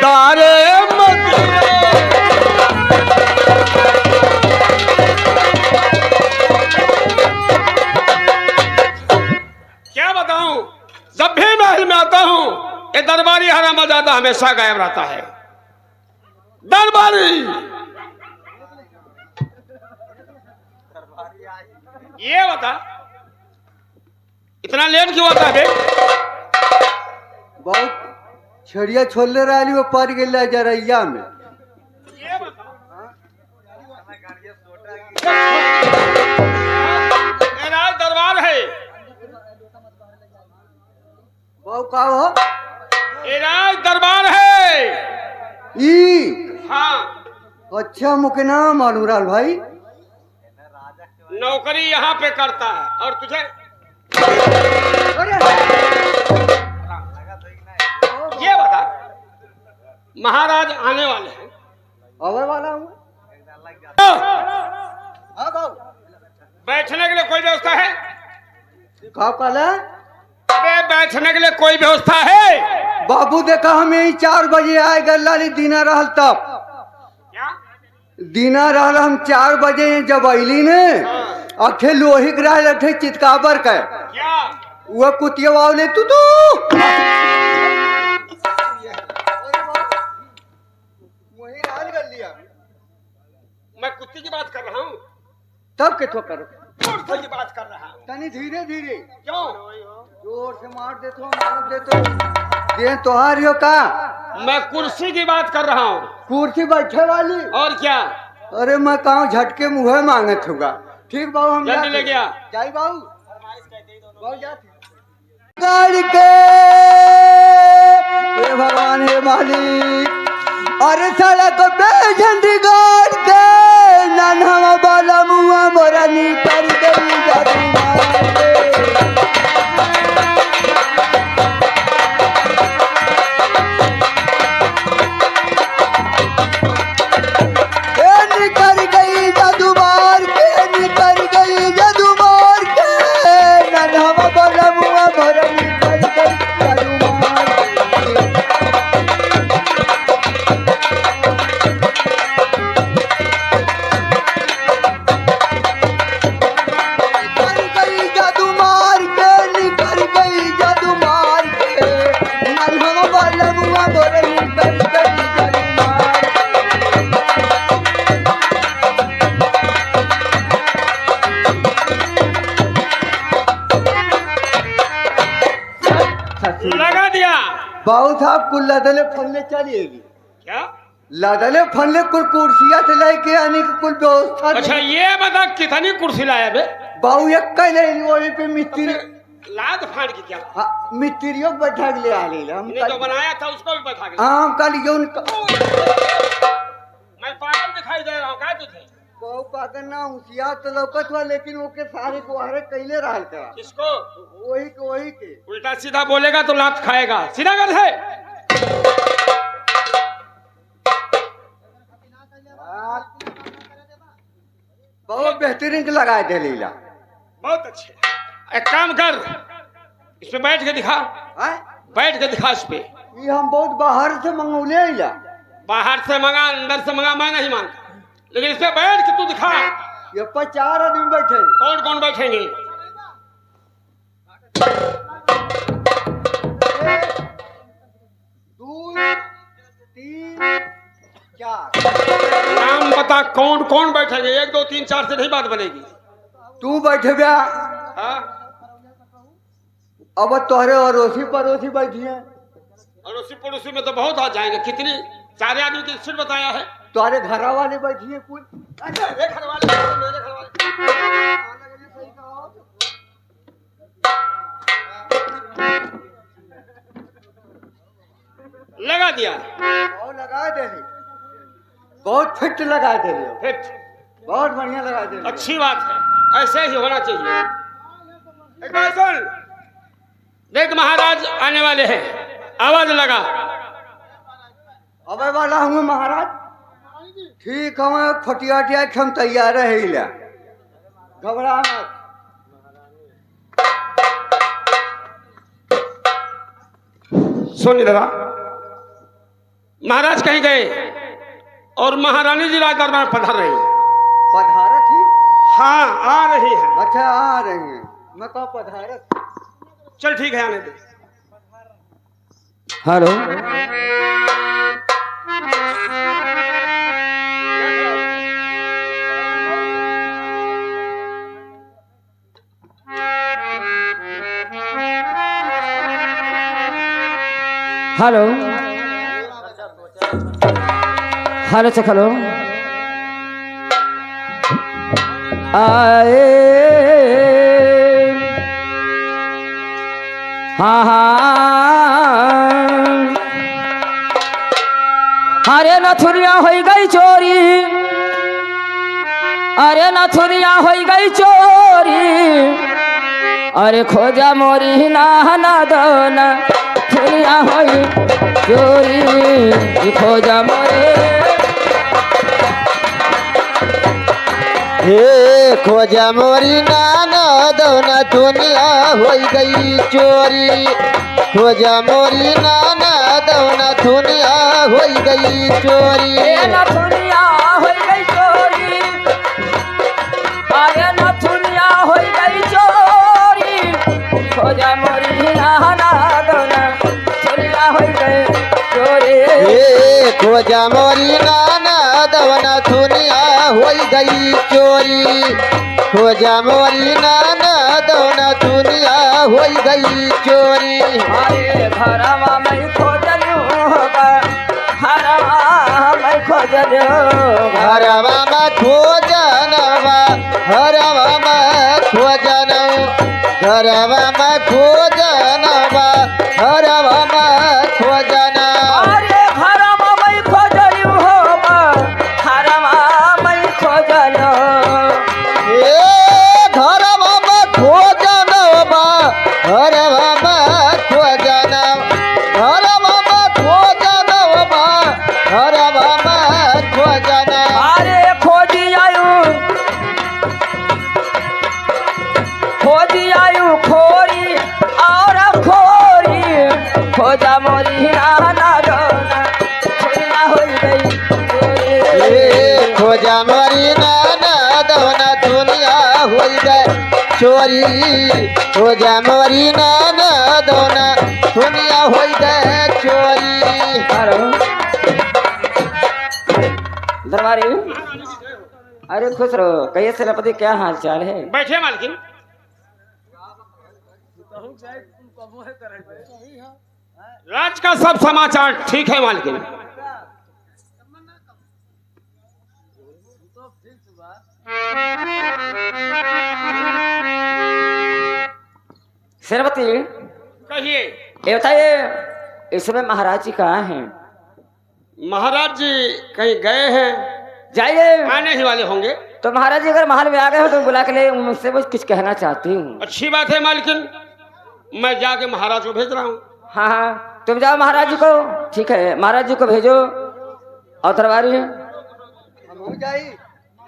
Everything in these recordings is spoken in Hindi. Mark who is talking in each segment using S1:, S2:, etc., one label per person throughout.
S1: दारे मदीने। क्या बताऊं, जब भी महल में आता हूं ये दरबारी हरामजादा हमेशा गायब रहता है। दरबारी ये बता इतना लेट क्यों आता है?
S2: बहुत छड़िया छोड़ले रही वो पर गया जरैया में।
S1: ये बता ये राज दरबार है।
S2: बहु का हो
S1: ये राज दरबार है।
S2: ई
S1: हाँ
S2: अच्छा मुके नाम अनुराल भाई
S1: नौकरी यहाँ पे करता है और तुझे ये बता महाराज आने वाले हैं।
S2: आवे वाला हूँ। हाँ बाबू
S1: बैठने के लिए कोई व्यवस्था है?
S2: का कहला
S1: अबे बैठने के लिए कोई व्यवस्था है?
S2: बाबू देखा हम यही 4 बजे आए गल्लाली दीना रहल तब
S1: क्या
S2: दीना रहल हम 4 बजे जब अली ने अखे लोही रहल अठे चितकाबर के
S1: क्या
S2: वो कुतिया वाले तू
S1: मैं कुत्ते की बात कर रहा हूँ?
S2: तब के तो करो
S1: कुत्ते की बात कर रहा हूँ।
S2: तनी धीरे धीरे
S1: क्यों?
S2: जोर से मार दे तो मार दे तो दे तोहार हो का
S1: मैं कुर्सी की बात कर रहा हूँ।
S2: कुर्सी बैठे वाली
S1: और क्या?
S2: अरे मैं कहूँ झटके मुँह मांगत होगा। ठीक बाबू हम
S1: जल्दी ले गया।
S2: जाई बाबू बाबू जाते गाड़ी के हे भगवान हे मालिक अरे सड़क पे झंडी गाड़ के नन्हा वाला मुआ मोरा निकल गई जादू मार के। निकल गई जादू मार के निकल गई जादू मार के नन्हा वाला मुआ मोरा निकल गई जादू मार के। निकल गई जादू मार के निकल गई जादू मार के नन्हा वाला मुआ मोरा निकल गई जादू मार के।
S1: लगा दिया।
S2: बाबू साहब कुल लदले फलने चलिएगी
S1: क्या?
S2: लदले फलने कुल कुर्सिया से लेके आने की कुल व्यवस्था थी।
S1: अच्छा ये बता कितनी कुर्सी लाया बे?
S2: बाबू एक कल वही पे मिस्त्री
S1: लाद फाड़ की क्या?
S2: हाँ, मिस्त्रियों को बैठा के ले आ ले हम
S1: ने जो बनाया था उसको भी बैठा के।
S2: हाँ हम कल जो
S1: मैं पागल दिखाई दे रहा हूँ क्या तुझे?
S2: बाबू पागल ना होशियार तो लौकत हुआ लेकिन ओके सारे गुहारे कैले रहल करा
S1: किसको?
S2: वही के
S1: उल्टा सीधा बोलेगा तो लात खाएगा। सीधा कर है।
S2: बहुत बेहतरीन के लगाए दे लीला।
S1: बहुत अच्छे। एक काम कर इस पे बैठ के दिखा।
S2: हैं? बैठ
S1: के दिखा इस पे।
S2: ये हम बहुत बाहर से मंगौले आइला।
S1: बाहर से मंगा अंदर से मंगा मैं नहीं मानता लेकिन इस पे बैठ के तू दिखा।
S2: ये पर 4 आदमी बैठे
S1: कौन कौन बैठेंगे?
S2: 2 3 4
S1: नाम बता कौन कौन बैठेंगे? 1 2 3 4 से नहीं बात बनेगी।
S2: तू बैठे ब्या
S1: हाँ?
S2: अब तोहरे अड़ोसी पड़ोसी बैठी है।
S1: अड़ोसी पड़ोसी में तो बहुत आ जाएंगे। कितनी? 4 आदमी की सीट बताया है।
S2: तोहरे घरा वाले बैठी है कुल।
S1: अच्छा ये घर वाले मेरे घर वाले। लगा दिया।
S2: और लगा दे रही बहुत फिट लगा दे रही हो।
S1: फिट
S2: बहुत बढ़िया लगा दे रही हो।
S1: अच्छी बात है। ऐसे ही होना चाहिए। एक बात सुन देख महाराज आने वाले हैं। आवाज लगा।
S2: अबे वाला हूँ महाराज। ठीक है खटिया हम तैयार है इला घबरा मत।
S1: सुन जरा महाराज कहीं गए और महारानी जी राज दरबार में पधार रही हैं।
S2: पधारत ही?
S1: हाँ, आ रही है।
S2: अच्छा, आ रहे हैं। मैं कहा पधारत।
S1: चल ठीक है, आने दे।
S2: Hello. Hello hello check hello आए हाँ अरे नथुरिया हो गई चोरी अरे नथुरिया हो गई चोरी अरे खोजा मोरी ना दोना दुनिया होई चोरी खोजा मोरे
S3: हे खोजा मोरी नाना दोना दुनिया होई गई चोरी खोजा मोरी नाना दोना दुनिया होई गई चोरी
S2: नथुरिया हो गई चोरी अरे नथुरिया हो गई चोरी खोजा मोरी नाना दोना दुनिया हो गई चोरी
S3: हे खोजा मोरी नाना दोना दुनिया होई गई चोरी खोजा मोरी नाना दोना दुनिया होई गई चोरी
S2: अरे घरमा मैं खोजलू घरमा मैं खोजलू
S3: हरवा में खोजनवा हरवा में खोजनवा घरवा में खोजनवा हरवा में खोजना
S2: अरे घरमा मैं खोजलू घरमा मैं खोजलू
S3: ए घरवा में खोजनवा हरवा में खोजना घरवा में खोजनवा हरवा में खोजना
S2: अरे खोजी आयु खोरी और खोरी खोजा मोरी नाना दोना खोरिया हो गई चोरी।
S3: खोजा मोरी नाना दोना दुनिया हो गए चोरी खोजा मोरी नाना दोना दुनिया हो गए चोरी
S2: दरबारी अरे खुश रहो कहिए सेनापति क्या हाल चाल है
S1: बैठे मालकिन। राज का सब समाचार ठीक है मालकिन।
S2: सेनापति
S1: कहिए।
S2: ये बताइए इस समय महाराज जी कहाँ हैं
S1: महाराज जी कहीं गए हैं,
S2: जाइए
S1: आने ही वाले होंगे।
S2: तो महाराज जी अगर महल में आ गए हो तो बुला के ले मुझसे बस कुछ कहना चाहती हूँ
S1: अच्छी बात है मालकिन, मैं जाके महाराज को भेज रहा हूँ।
S2: हाँ हाँ तुम जाओ महाराज जी को ठीक है महाराज जी को भेजो और दरबारी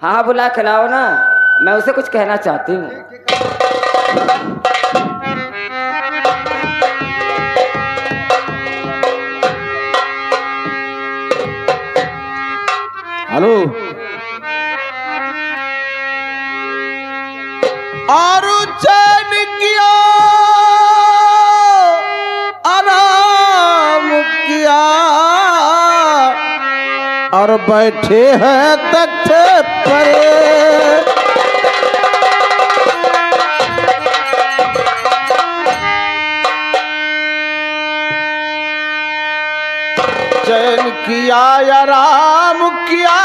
S2: हाँ हाँ बुला के लाओ ना मैं उसे कुछ कहना चाहती हूँ
S3: हेलो और चैन किया आराम किया और बैठे हैं तख्त पर चैन किया आराम किया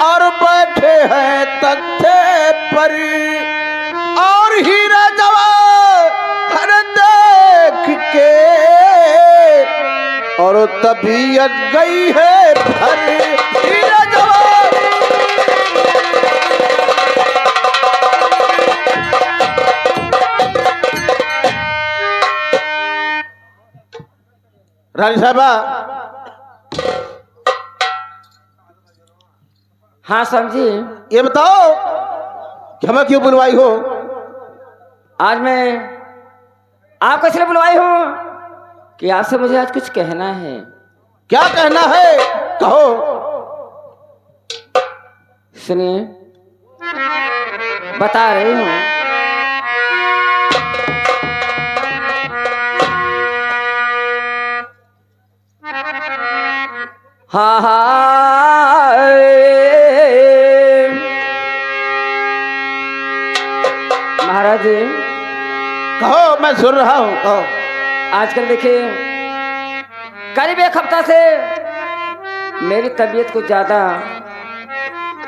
S3: और बैठे हैं तख्ते पर और हीरा जवाहर देख के और तबीयत गई है भर हीरा जवाहर रानी साहबा
S2: हाँ समझी
S3: ये बताओ कि हमें क्यों बुलवाई हो
S2: आज मैं आपको इसलिए बुलवाई हूँ कि आपसे मुझे आज कुछ कहना है
S4: क्या कहना है कहो।
S1: सुनिए, बता रही हूँ। हाँ हाँ, महाराज जी,
S4: कहो, मैं सुन रहा हूँ, कहो।
S1: आजकल देखिए, करीब एक हफ्ता से मेरी तबीयत कुछ ज्यादा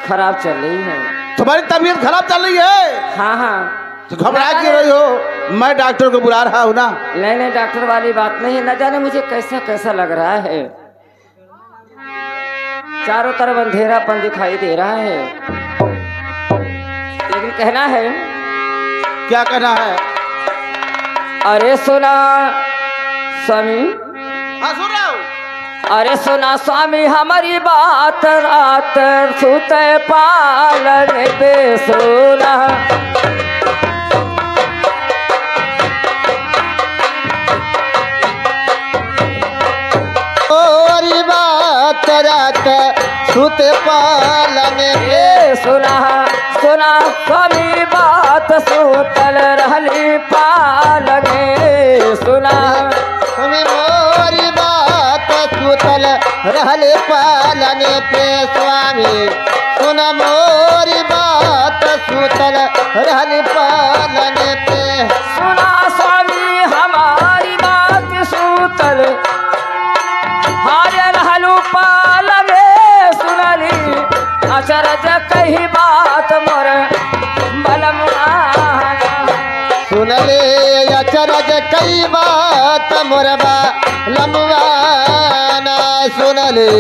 S1: खराब चल रही है।
S4: तुम्हारी तबीयत खराब चल रही है?
S1: हाँ हाँ।
S4: तो घबरा क्यों रही हो? मैं डॉक्टर को बुला रहा हूँ ना।
S1: नहीं नहीं, डॉक्टर वाली बात नहीं है। न जाने मुझे कैसा कैसा लग रहा है, चारों तरफ अंधेरापन दिखाई दे रहा है। लेकिन कहना है,
S4: क्या कहना है?
S1: अरे सुना स्वामी,
S4: हाँ सुन रहा हूँ।
S1: अरे सुना स्वामी हमारी बात, रात सुते पालन पे सोना।
S3: मोरी बात रात सुत पालन पे
S1: सुना सुना स्वामी बात, सुतल रहली पालगे। सुना
S3: तुम्हें मोरी बात सुतल रहले पालन पे स्वामी, सुन मोरी बात सुतल रहले पालन पे।
S1: सुना स्वामी हमारी बात, सुतल हारे रहलू पालगे। सुनली अचरज कही बात मोर बलमुआना।
S3: सुनले अचरज कई बात मोरबा लमुआना, सुनले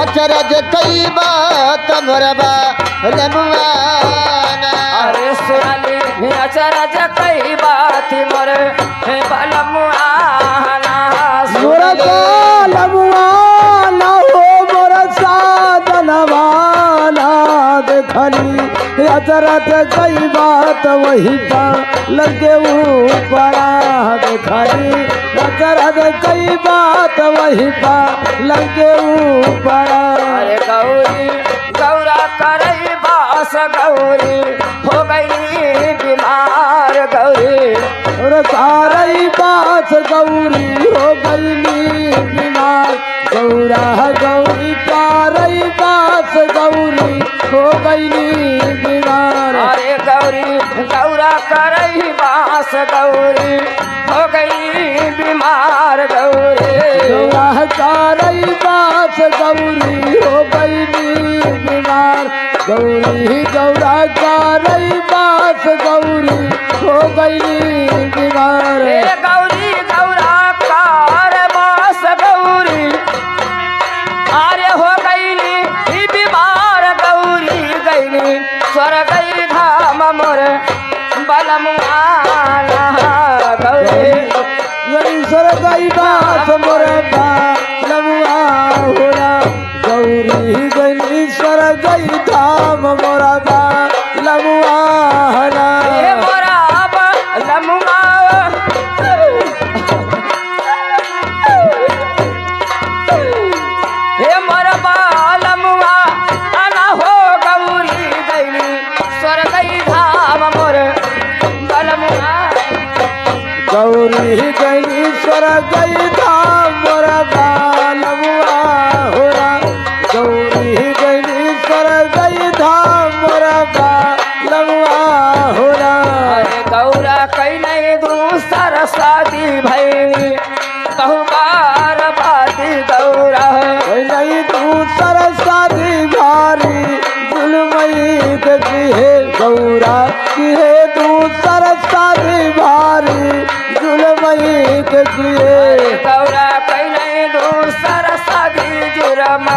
S3: अचरज कई बात मोरबा लमुआना।
S1: अरे सुनली अचरज कही बात मोर बलमुआना।
S2: मोरा लमुआना हो, मोरा साधनवाना देखली अचरज कई बात वही पा लगे ऊपरा। देखली अचरज कई बात वही पा लगे ऊपरा।
S1: अरे गौरी गौरा करई बास, गौरी हो गई बीमार। गौरी
S2: और कारई बास गौरी हो गई बीमार। गौरा गौरी कारई बास गौरी हो गई बीमार।
S1: अरे गौरी गौरा करई बास, गौरी हो गई बीमार। गौरी
S2: गौरा कारई बास गौरी हो गई बीमार। गौरी गौरा कारई बास गौरी हो गई बीमार।
S1: हे गौरी गौरा कार बास, गौरी अरे हो गई बीमार। गौरी गई स्वर्ग धाम मोर बलमुआना। गौरी
S2: गणेश्वर गई बास मोर लमुआ होरा। गौरी गणेश्वर गई धाम मोरा लमुआ हरा।
S1: हे मोरा बलमुआ। हे मोरा बलमुआ आना हो। गौरी गई स्वर्ग धाम मोर बलमुआ।
S2: गौरी गणेश्वर गई धाम मोरा लमुआ होरा। गौरी गणेश्वर गई धाम मोरा लमुआ होरा।
S1: अरे गौरा कई नहीं दूसर शादी भैनी, कहू बार बाती गौरा।
S2: नहीं दूसर शादी भारी जुलमई की है गौरा की है। दूसर शादी भारी जुलमई की है।
S1: गौरा कई नहीं दूसर शादी जुरम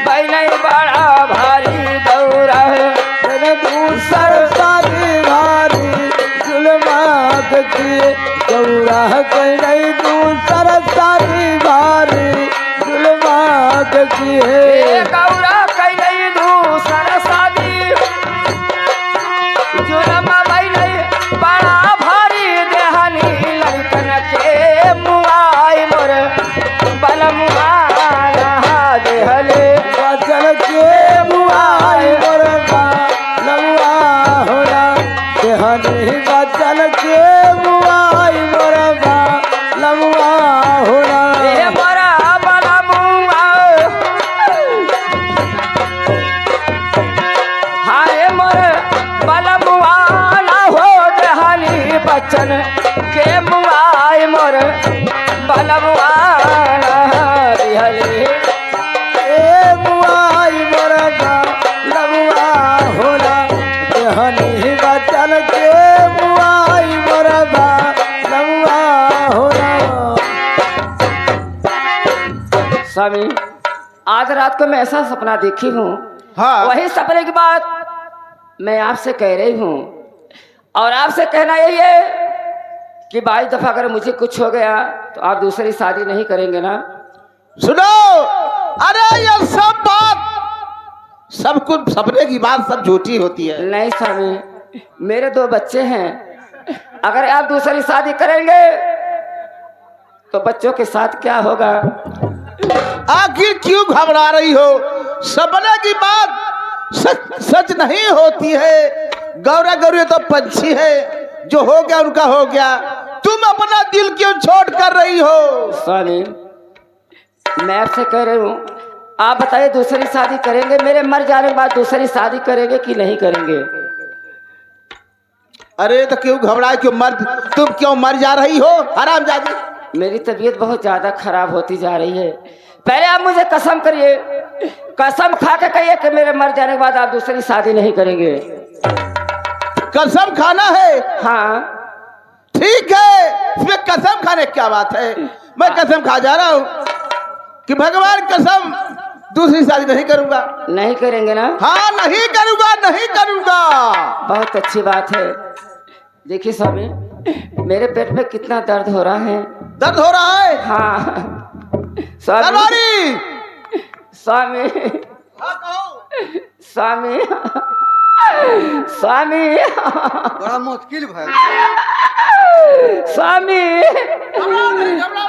S1: भई नहीं बड़ा भारी गौरा।
S2: दूसर शादी भारी जुलमात की गौरा कहीं नहीं। दूसर शादी भारी जुलमात की
S1: हे
S2: है।
S1: गौरा कई नहीं दूसर शादी जुरम भई नहीं बड़ा भारी। देहनी लड़कन के मुआई मोर बलमुआना। स्वामी, आज रात को मैं ऐसा सपना देखी हूँ,
S4: हाँ
S1: वही सपने की बात मैं आपसे कह रही हूँ। और आपसे कहना यही है कि 22 दफा अगर मुझे कुछ हो गया तो आप दूसरी शादी नहीं करेंगे ना?
S4: सुनो, अरे ये सब बात, सब कुछ सपने की बात सब झूठी होती है।
S1: नहीं स्वामी, मेरे 2 बच्चे हैं, अगर आप दूसरी शादी करेंगे तो बच्चों के साथ क्या होगा?
S4: आखिर क्यों घबरा रही हो? सपने की बात सच सच नहीं होती है। गौरा गौरी तो पंछी है, जो हो गया उनका हो गया। तुम अपना दिल क्यों छोड़ कर रही हो?
S1: स्वामी, मैं आपसे कह रही हूँ, आप बताइए दूसरी शादी करेंगे? मेरे मर जाने के बाद दूसरी शादी करेंगे कि नहीं करेंगे?
S4: अरे तो क्यों घबराए, क्यों तुम क्यों मर जा रही हो हरामजादी?
S1: मेरी तबीयत बहुत ज्यादा खराब होती जा रही है। पहले आप मुझे कसम करिए, कसम खा के कहिए कि मेरे मर जाने के बाद आप दूसरी शादी नहीं करेंगे।
S4: कसम खाना है?
S1: हाँ।
S4: ठीक है, इसमें कसम खाने क्या बात है? मैं कसम खा जा रहा हूँ कि भगवान कसम दूसरी शादी नहीं करूंगा।
S1: नहीं करेंगे ना?
S4: हाँ, नहीं करूंगा, नहीं करूंगा।
S1: बहुत अच्छी बात है। देखिए स्वामी, मेरे पेट में कितना दर्द हो रहा है।
S4: दर्द हो रहा है?
S1: हाँ स्वामी,
S4: दरबारी!
S1: स्वामी,
S4: हाँ, कहो।
S1: स्वामी, स्वामी,
S2: बड़ा मुश्किल भैल।
S1: स्वामी,
S4: घबराओ नहीं, घबराओ।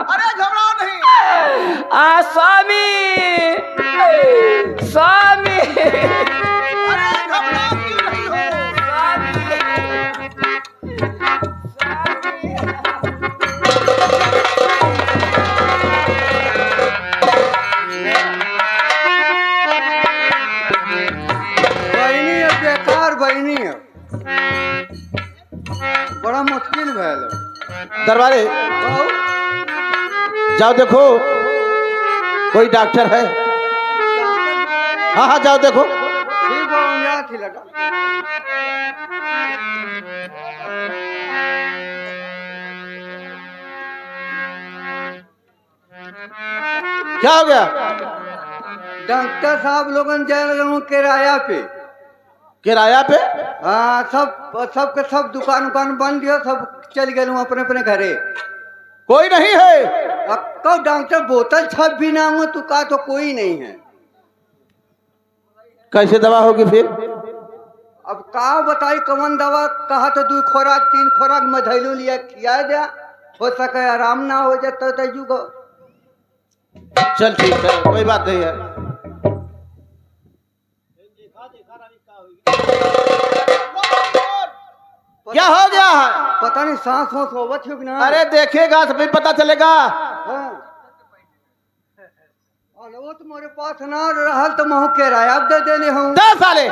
S4: अरे घबराओ नहीं।
S1: स्वामी, स्वामी,
S4: अरे घबराओ क्यों नहीं हो?
S2: बहनी है, बेकार बहनी है, बड़ा मुश्किल भैल।
S4: दरबारे जाओ देखो, कोई डॉक्टर है? हाँ हाँ, जाओ देखो।
S2: ठीक हो गया थी लगा।
S4: क्या हो गया?
S2: डॉक्टर साहब लोगन जा रहे हूँ किराया पे।
S4: किराया पे?
S2: हाँ, सब के सब दुकान उकान बंद दिया, सब चल गए हूँ अपने अपने घरे।
S4: कोई नहीं है?
S2: अब कब डॉक्टर बोतल छप भी ना हुआ तो का तो कोई नहीं है।
S4: कैसे दवा होगी फिर?
S2: अब का बताई कौन दवा? कहा तो 2 खोराक 3 खोराक मधैलू लिया खिया दिया, हो सके आराम ना हो जाता तो जुगो।
S4: चल ठीक है, कोई बात नहीं है। क्या हो गया है?
S2: पता नहीं सांस वास होवत हो कि ना।
S4: अरे देखेगा तो फिर पता चलेगा।
S2: हाँ। अरे वो तुम्हारे पास ना रहल तो महू किराया अब दे देने हूँ।
S4: 10 साले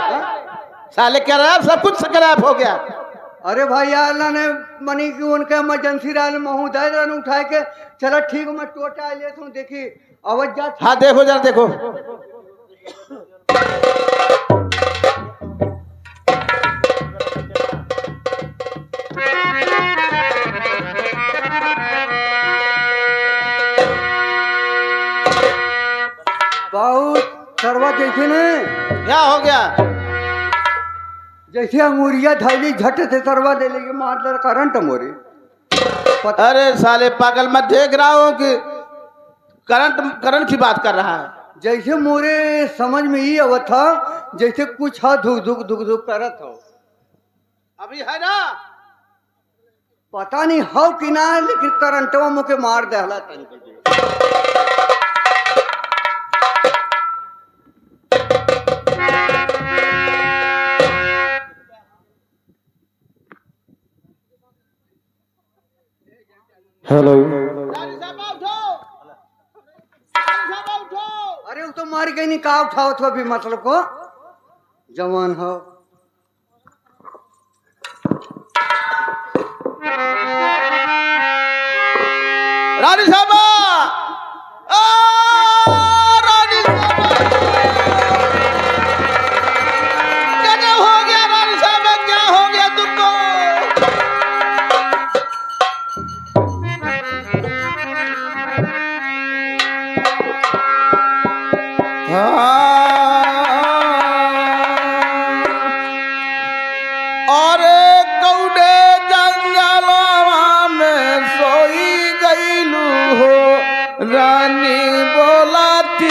S4: साले किराया सब कुछ किराया हो गया।
S2: अरे भाई अल्लाह ने मनी की उनके इमरजेंसी रहल महू दे रन उठाए के चलो ठीक मैं टोटा ले तू देखी आवाज जा।
S4: हाँ देखो जरा देखो।
S2: बहुत सरवा जैसे ने
S4: क्या हो गया?
S2: जैसे अंगूरिया धैली झट से सरवा दे लेगी मार दे करंट मोरी।
S4: अरे साले पागल, मैं देख रहा हूँ कि करंट की बात कर रहा है।
S2: जैसे मोरे समझ में ही आवत था जैसे कुछ हा धुक धुक धुक धुक करत हो।
S4: अभी है ना?
S2: पता नहीं हो कि ना, लेकिन करंटवा मुके मार दहला तन के।
S3: हेलो,
S2: अरे वो तो मार गई नहीं, का उठाओ तो भी मतलब को जवान हो।
S4: रानी साहबा, रानी साहबा, क्या हो गया रानी साहबा? क्या हो गया तुमको? अरे कौड़े जंगलवा में सोई गईलू हो रानी बोलाती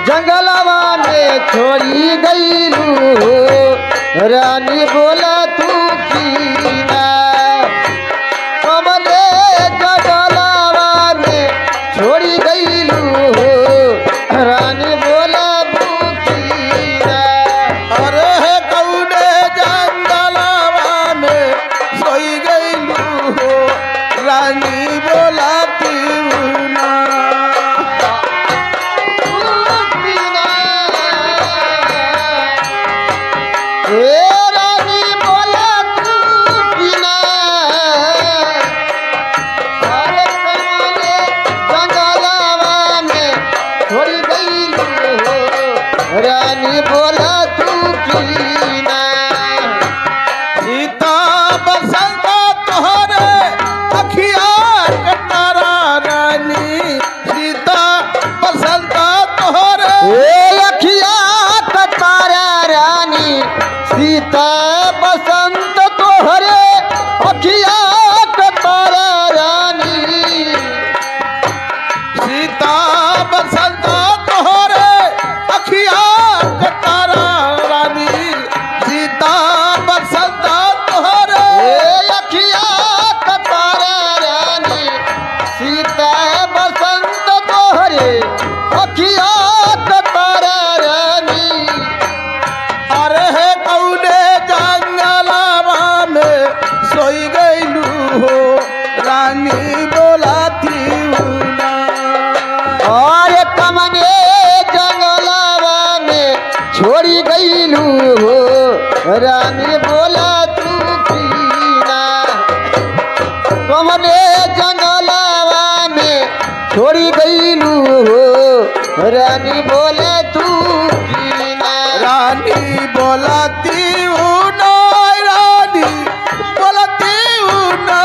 S3: जंगलवा में छोड़ी गईलू रानी बोला तू कीना कमले जंगलवा में छोड़ी गईलू रानी बोला तू कीना
S4: अरे कौड़े जंगलवा में सोई गईलू हो रानी बोलाती ना
S3: रानी बोला तू कीना अरे कमले जंगलवा में छोड़ी गईलू रानी बोला तू कीना
S4: सीता बसंत तोहरे अखिया कटारा रानी सीता बसंत तोहरे
S3: ए अखिया कतारा रानी सीता बसंत तोहरे अखिया कतारा रानी
S4: सीता बसंत तोहरे अखिया कटारा रानी सीता बसंत तोहरे
S3: ए अखिया कतारा रानी सीता बसंत तोहरे अखिया कतारा रानी
S4: अरे हे कौड़े जंगलवा में सोई गईलू हो रानी बोलाती ना
S3: और कमने जंगलवा में छोड़ी गईलू रानी बोला तू कीना कमने जंगलवा में छोड़ी गईलू रानी बोले तू कीना
S4: रानी बोलाती ना रानी बोलाती ना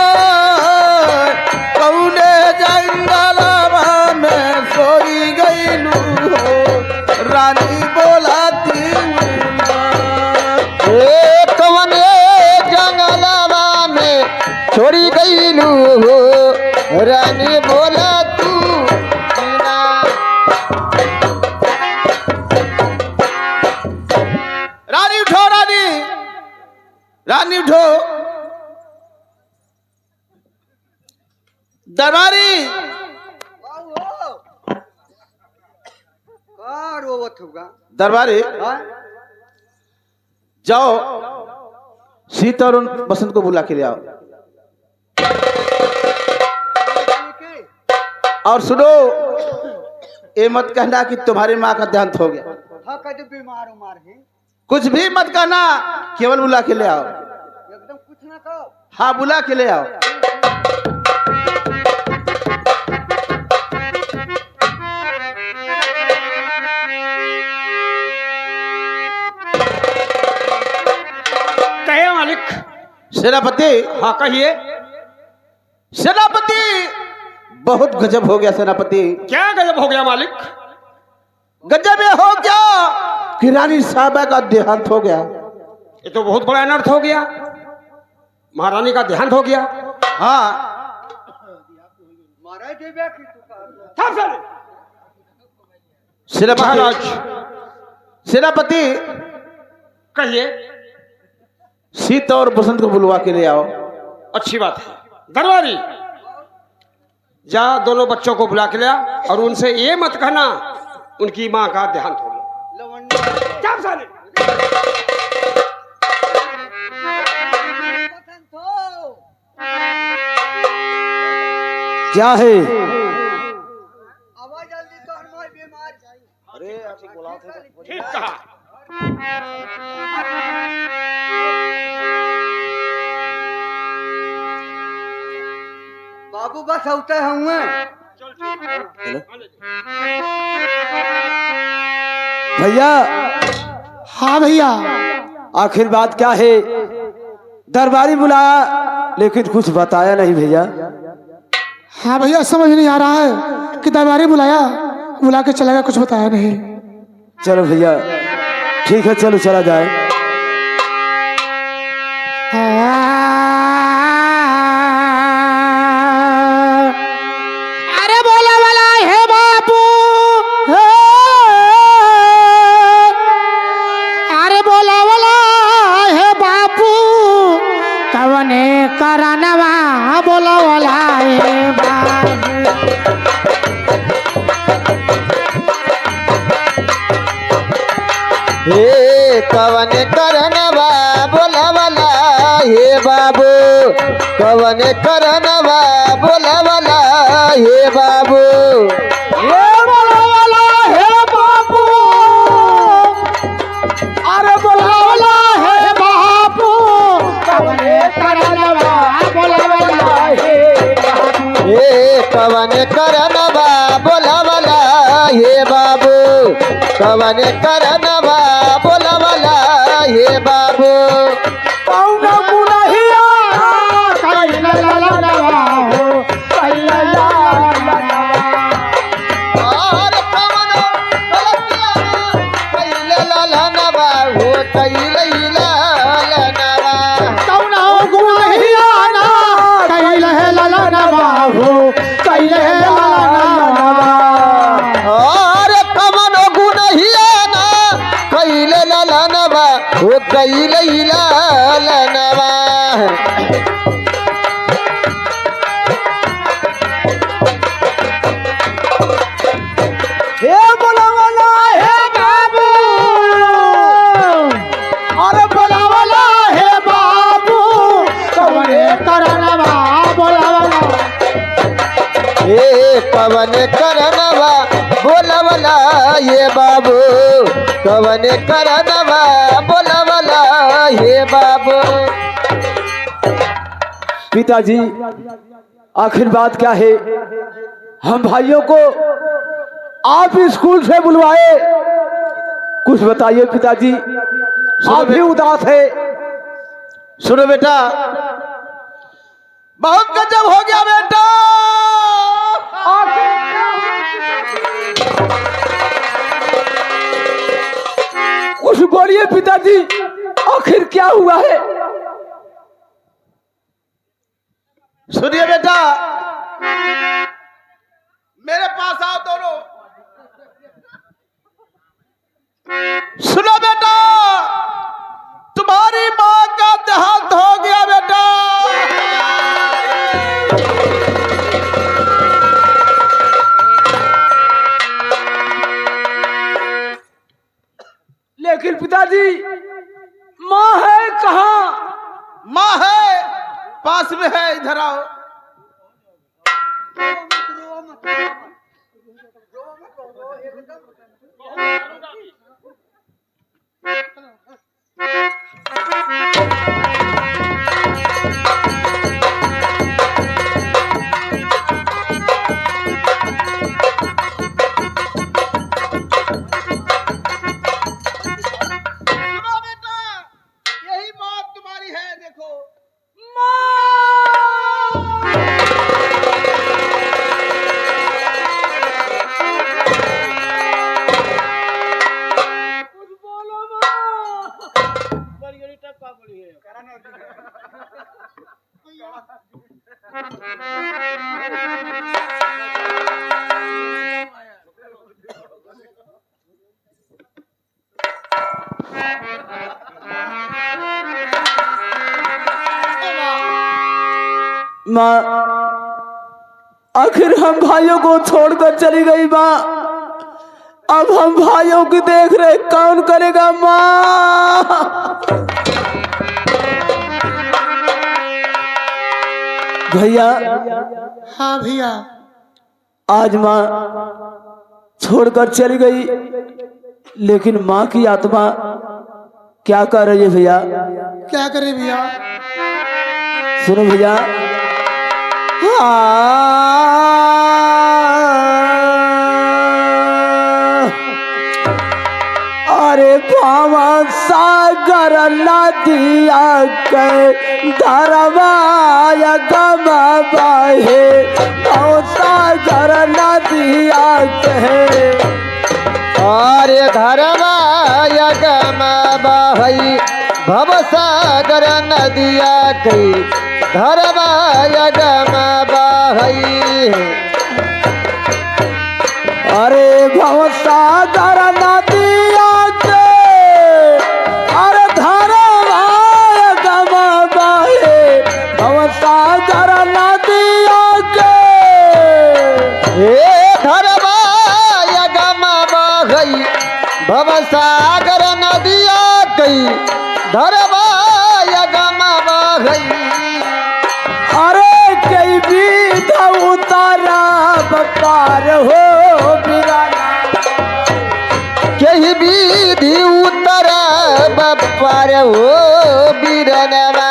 S4: कौड़े जंगलवा में सोई गईलू हो रानी बोलाती ना
S3: ए कमने जंगलवा में छोड़ी गईलू रानी बोला तू कीना
S4: रानी उठो रानी रानी उठो दरबारी
S2: कार वो थुगा
S4: दरबारी
S2: हां
S4: जाओ सीता और उन बसंत को बुला के ले आओ और सुनो ये मत कहना कि तुम्हारी माँ का देहांत हो गया
S2: हां कद बीमार उमार है
S4: कुछ भी मत कहना केवल बुला के ले आओ
S2: एकदम कुछ ना कहो
S4: हाँ बुला के ले आओ
S1: कहे मालिक।
S4: सेनापति
S1: हाँ कहिए।
S4: सेनापति बहुत गजब हो गया सेनापति
S1: क्या गजब हो गया मालिक?
S4: गजब ये हो गया कि रानी साहबा का देहांत हो गया
S1: ये तो बहुत बड़ा अनर्थ हो गया। महारानी का देहांत हो गया।
S4: हाँ
S2: मारा देबे की तू का
S1: साहब साहब
S4: सेनापति
S1: महाराज
S4: सेनापति
S1: कहिए।
S4: सीता और बसंत को बुलवा के ले आओ
S1: अच्छी बात है। दरबारी जा दोनों बच्चों को बुला के लिया और उनसे ये मत कहना उनकी माँ का देहांत हो गया।
S2: लवंडी
S1: क्या साले?
S2: पसंद हो
S3: क्या है?
S2: आवाज जल्दी तो हमारे बीमार
S4: अरे आप बुलाओ
S1: ठीक कहा।
S2: बाबू बस होते हुए
S3: भैया। हाँ भैया। आखिर बात क्या है? दरबारी बुलाया लेकिन कुछ बताया नहीं भैया।
S5: हाँ भैया समझ नहीं आ रहा है कि दरबारी बुलाया, बुला के चला गया, कुछ बताया नहीं।
S6: चलो भैया ठीक है, चलो चला जाए।
S5: अरे बोला वाला है बापू, अरे बोला वाला है बापू, कवने करनवा बोला वाला है बापू।
S3: हे कवन करनवा बोलावला हे बाबू, कवन करनवा बोलावला हे बाबू।
S5: ये बोला वाला है बापू, अरे बोला वाला है बापू, कवने करनवा बोला वाला है बापू।
S3: हे कवन करनवा बोलावला हे बाबू, कवन करनवा बोलावला हे बाबू।
S5: कौन गुनहिया कैला ललनवा हो, कैला ललनवा।
S3: और कवन गलतिया कैले ललनवा हो, कैले ललनवा।
S5: कौन गुनहिया ना कैला ललनवा हो, कैला ललनवा।
S3: और कवन गुनहिया ना कैले ललनवा हो, कैले ललनवा।
S5: हे बोला वाला है बाबू, अरे बोला वाला है बाबू, कवने करनवा बोला वाला।
S3: हे कवन करनवा बोलावला ये बाबू, कवन करनवा बोलावला ये बाबू।
S6: पिताजी आखिर बात क्या है? हम भाइयों को आप स्कूल से बुलवाए, कुछ बताइए पिताजी, आप भी उदास है।
S4: सुनो बेटा, बहुत गजब हो गया बेटा।
S6: कुछ बोलिए पिताजी, आखिर क्या हुआ है?
S4: सुनिए बेटा, मेरे पास आओ दोनों। सुनो बेटा, तुम्हारी माँ का देहांत हो गया बेटा।
S6: लेकिन पिताजी माँ है कहाँ?
S4: माँ है पास में है, इधर आओ। सुनो बेटा, यही बात तुम्हारी है, देखो।
S6: माँ आखिर हम भाइयों को छोड़कर चली गई माँ, अब हम भाइयों की देख रेख कौन करेगा माँ? भैया,
S5: हाँ भैया,
S6: आज माँ छोड़कर चली गई, लेकिन माँ की आत्मा क्या कर रही है भैया?
S5: क्या करे भैया?
S6: सुनो भैया, अरे भावा सागा सागर नदिया के धरवाया गमाबाहे भव सागर नदिया के
S3: और धरवा यगमा बहई भवसागर नदिया कई धरवा यगमा बहई
S6: अरे भव सागर नदिया के अरे धरवाया गमाबाहे भव सागर नदिया के
S3: हे धरवा यगमा बहई भवसागर नदिया कई धरवा यगमा बहई
S6: अरे कई विध उतारा पार हो बिराना
S3: कही विधि उतर बपर हो बिरनवा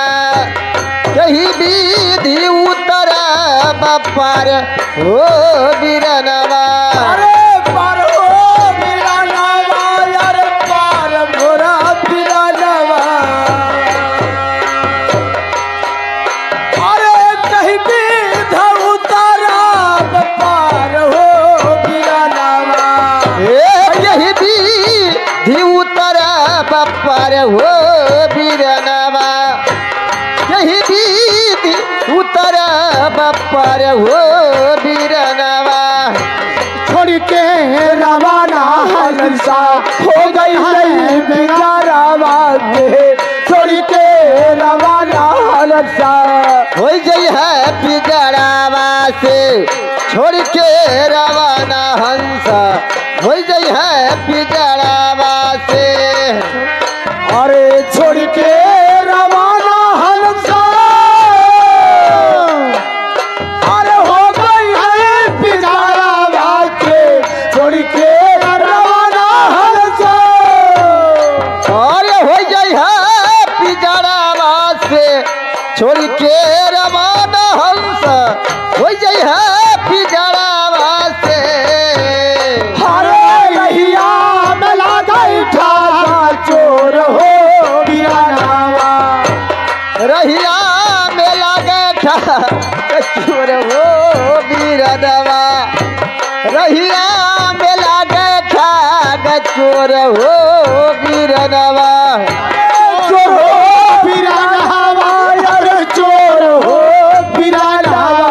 S3: कही विधि उतर बपर हो बिरनवा
S6: अरे पार हो बिराना अरे पार भोरा बिराना अरे कहीं विध उतारा पार हो बिराना
S3: यही विधि उतर बपर हो बिरनवा यही विधि उतर बपर हो बिरनवा
S6: छोड़ के रवाना हंसा हो गई है बिगारावा के छोड़ के रवाना हंसा
S3: हो जई है पिजड़ावा से छोड़ के रवाना हंसा हो जई है पिजड़ावा से
S6: अरे छोड़ के रवाना हंसा अरे हो गई है बिगारावा के छोड़ के रवाना हंसा
S3: और हो जई है पिजड़ावा से छोड़ के रवाना हंसा हो जई है पिजड़ावा से
S6: हरे रहिया में लागई ठाड़ा चोर हो बिरानावा
S3: रहिया में लागे चोर हो बीरदवा रहिया में लागे चोर हो बीरदवा
S6: चोर हो बिरानावा अरे चोर हो बिरानावा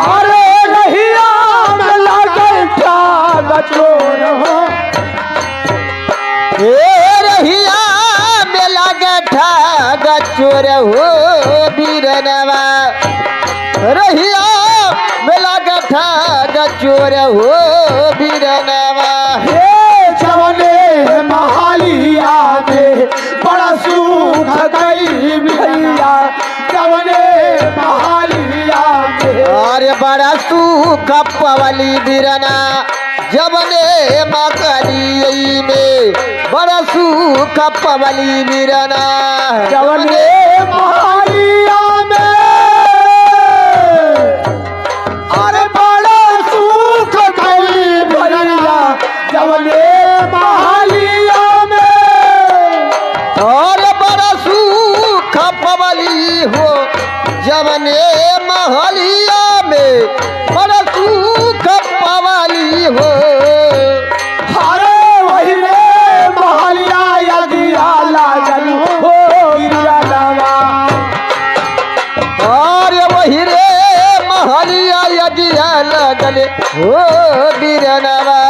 S6: अरे रहिया में लागई ठाड़ा चोर हो
S3: ए रहिया में लागे चोर हो बीरदवा रहिया में लागे चोर हो बीरदवा
S6: हे जवने महालिया में बड़ा सुख गई भैया जवने महालिया में
S3: अरे बड़ा सुख पवली बिरना जबने मकली में बड़ा सुख पवली बिरना
S6: जवने महालिया में अरे बड़ा सुख गई भैया जवने महालिया में
S3: और बड़ा सुख पवली हो जबने महलिया में बड़ा सुख पवली हो
S6: अरे वही रे महालिया यगिया लागल हो गिरलवा
S3: और वही रे महलिया यगिया लगल हो बिरनवा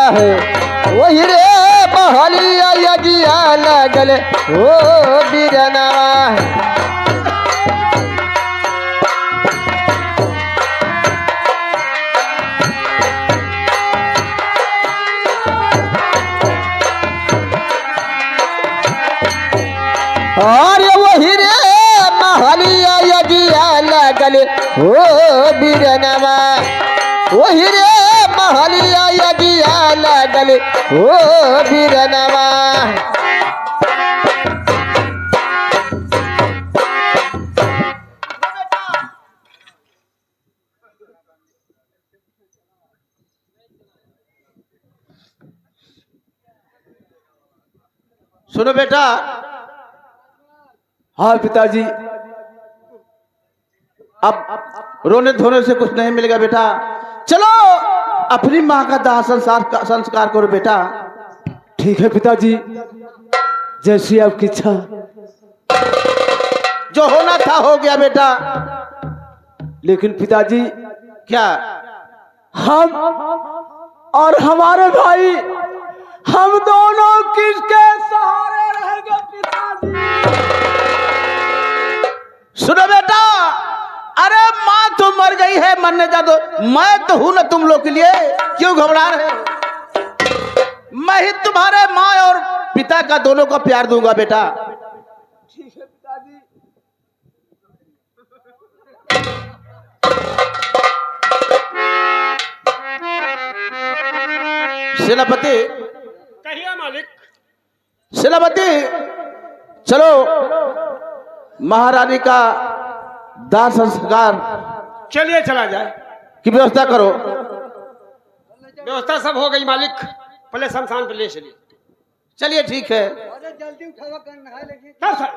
S3: वही रे महलिया यगिया लगल हो बिरनवा और वही रे महलिया यगिया लगल हो बिरनवा वही रे महलिया यगिया लगल हो बिरनवा
S4: सुनो बेटा,
S6: हाँ पिताजी।
S4: अब रोने धोने से कुछ नहीं मिलेगा बेटा। चलो अपनी माँ का दाह संस्कार करो बेटा।
S6: ठीक है पिताजी, जैसी आपकी इच्छा।
S4: जो होना था हो गया बेटा।
S6: लेकिन पिताजी,
S4: क्या?
S6: हम और हमारे भाई, हम दोनों किसके सहारे रहेंगे पिताजी?
S4: सुनो बेटा, अरे माँ तो मर गई है, मरने जा दो। मैं तो हूं ना तुम लोग के लिए, क्यों घबरा रहे हो? मैं ही तुम्हारे माँ और पिता का दोनों को प्यार दूंगा बेटा।
S6: ठीक है पिताजी।
S4: सेनापति,
S7: कहिए मालिक।
S4: सेनापति, चलो महारानी का दाह संस्कार
S7: चलिए चला जाए।
S4: की व्यवस्था करो।
S7: व्यवस्था सब हो गई मालिक, पहले शमशान पे ले चलिए।
S4: चलिए ठीक है।
S2: अरे जल्दी उठावा कर नहा लेंगे।
S7: सब सर